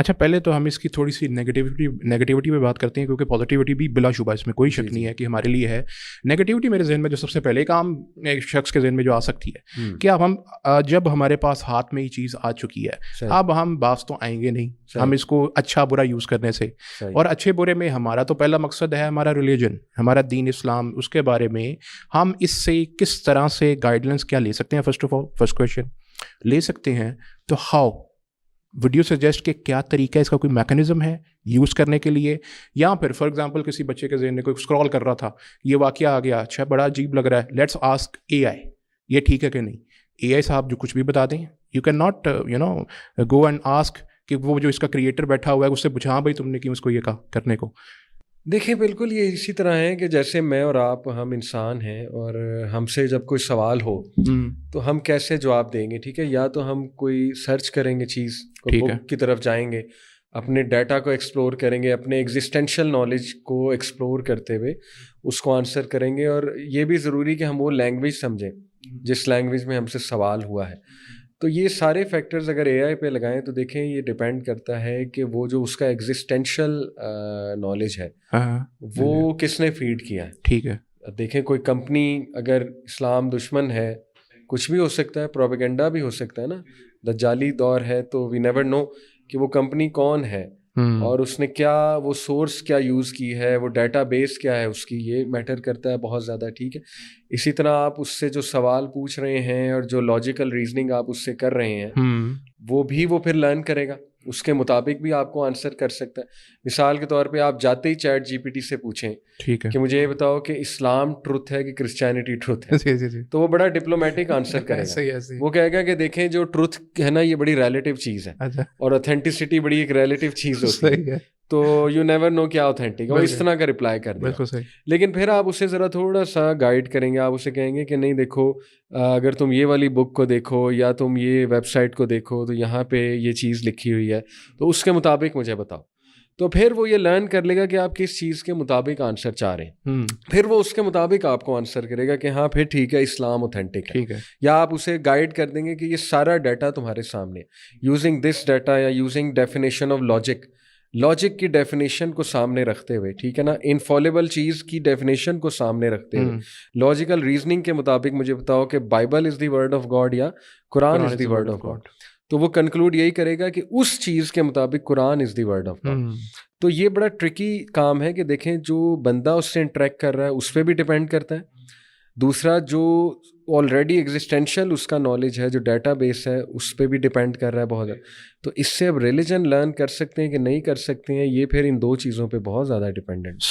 اچھا پہلے تو ہم اس کی تھوڑی سی نیگیٹیوٹی پہ بات کرتے ہیں، کیونکہ پازیٹیوٹی بھی بلا شبہ اس میں کوئی شک نہیں ہے کہ ہمارے لیے ہے. نیگیٹیوٹی میرے ذہن میں جو سب سے پہلے کام ایک شخص کے ذہن میں جو آ سکتی ہے کہ اب ہم جب ہمارے پاس ہاتھ میں یہ چیز آ چکی ہے، اب ہم باز تو آئیں گے نہیں ہم اس کو اچھا برا یوز کرنے سے. اور اچھے برے میں ہمارا تو پہلا مقصد ہے ہمارا ریلیجن، ہمارا دین اسلام، اس کے بارے میں ہم اس سے کس طرح سے گائیڈلنس کیا لے سکتے ہیں. First of all first question لے سکتے ہیں تو ہاؤ وڈ یو سجیسٹ کہ کیا طریقہ ہے، اس کا کوئی میکانزم ہے یوز کرنے کے لیے؟ یا پھر فار ایگزامپل کسی بچے کے ذہن میں کوئی اسکرال کر رہا تھا، یہ واقعہ آ گیا، اچھا بڑا عجیب لگ رہا ہے، لیٹس آسک اے آئی یہ ٹھیک ہے کہ نہیں. اے آئی صاحب جو کچھ بھی بتا دیں، you can not go and ask کہ وہ جو اس کا کریٹر بیٹھا ہوا ہے اس سے پوچھا ہاں بھائی تم نے کیوں اس کو یہ کہا کرنے کو. دیکھیں بالکل یہ اسی طرح ہے کہ جیسے میں اور آپ ہم انسان ہیں، اور ہم سے جب کوئی سوال ہو تو ہم کیسے جواب دیں گے؟ ٹھیک ہے، یا تو ہم کوئی سرچ کریں گے چیز کو، بک کی طرف جائیں گے، اپنے ڈیٹا کو ایکسپلور کریں گے، اپنے ایگزسٹینشیل نالج کو ایکسپلور کرتے ہوئے اس کو آنسر کریں گے. اور یہ بھی ضروری کہ ہم وہ لینگویج سمجھیں جس لینگویج میں ہم سے سوال ہوا ہے. تو یہ سارے فیکٹرز اگر اے آئی پہ لگائیں تو دیکھیں یہ ڈپینڈ کرتا ہے کہ وہ جو اس کا ایگزسٹینشیل نالج ہے وہ کس نے فیڈ کیا ہے. ٹھیک ہے، دیکھیں کوئی کمپنی اگر اسلام دشمن ہے، کچھ بھی ہو سکتا ہے، پروپیگنڈا بھی ہو سکتا ہے نا، دجالی دور ہے، تو وی نیور نو کہ وہ کمپنی کون ہے اور اس نے کیا، وہ سورس کیا یوز کی ہے، وہ ڈیٹا بیس کیا ہے اس کی، یہ میٹر کرتا ہے بہت زیادہ. ٹھیک ہے، اسی طرح آپ اس سے جو سوال پوچھ رہے ہیں اور جو لاجیکل ریزننگ آپ اس سے کر رہے ہیں وہ پھر لرن کرے گا، اس کے مطابق بھی آپ کو آنسر کر سکتا ہے. مثال کے طور پہ آپ جاتے ہی چیٹ جی پی ٹی سے پوچھیں ٹھیک ہے کہ مجھے یہ بتاؤ کہ اسلام ٹروتھ ہے کہ کرسچینٹی ٹروتھ ہے، تو وہ بڑا ڈپلومیٹک آنسر کرے گا. وہ کہے گا کہ دیکھیں جو ٹروتھ ہے نا یہ بڑی ریلیٹیو چیز ہے اور اوتھینٹسٹی بڑی ایک ریلیٹیو چیز ہوتی ہے، تو یو نیور نو کیا اوتھینٹک ہے. وہ اس طرح کا رپلائی کر دے گا. لیکن پھر آپ اسے ذرا تھوڑا سا گائیڈ کریں گے، آپ اسے کہیں گے کہ نہیں دیکھو اگر تم یہ والی بک کو دیکھو یا تم یہ ویب سائٹ کو دیکھو تو یہاں پہ یہ چیز لکھی ہوئی ہے، تو اس کے مطابق مجھے بتاؤ. تو پھر وہ یہ لرن کر لے گا کہ آپ کس چیز کے مطابق آنسر چاہ رہے ہیں، پھر وہ اس کے مطابق آپ کو آنسر کرے گا کہ ہاں پھر ٹھیک ہے اسلام اوتھینٹک ہے. یا آپ اسے گائیڈ کر دیں گے کہ یہ سارا ڈیٹا تمہارے سامنے، یوزنگ دس ڈیٹا یا یوزنگ ڈیفینیشن آف لاجک کی ڈیفینیشن کو سامنے رکھتے ہوئے، ٹھیک ہے نا، انفالیبل چیز کی ڈیفینیشن کو سامنے رکھتے ہوئے لاجیکل ریزننگ کے مطابق مجھے بتاؤ کہ Bible is the word of God یا قرآن از دی ورڈ آف گاڈ. تو وہ کنکلوڈ یہی کرے گا کہ اس چیز کے مطابق قرآن از دی ورڈ آف گاڈ. تو یہ بڑا ٹرکی کام ہے کہ دیکھیں جو بندہ اس سے انٹریکٹ کر رہا ہے اس پہ بھی ڈپینڈ کرتا ہے. دوسرا جو آلریڈی ایگزسٹینشیل اس کا نالج ہے، جو ڈیٹا بیس ہے، اس پہ بھی ڈپینڈ کر رہا ہے بہت زیادہ. تو اس سے اب ریلیجن لرن کر سکتے ہیں کہ نہیں کر سکتے ہیں، یہ پھر ان دو چیزوں پہ بہت زیادہ ڈپینڈنٹ.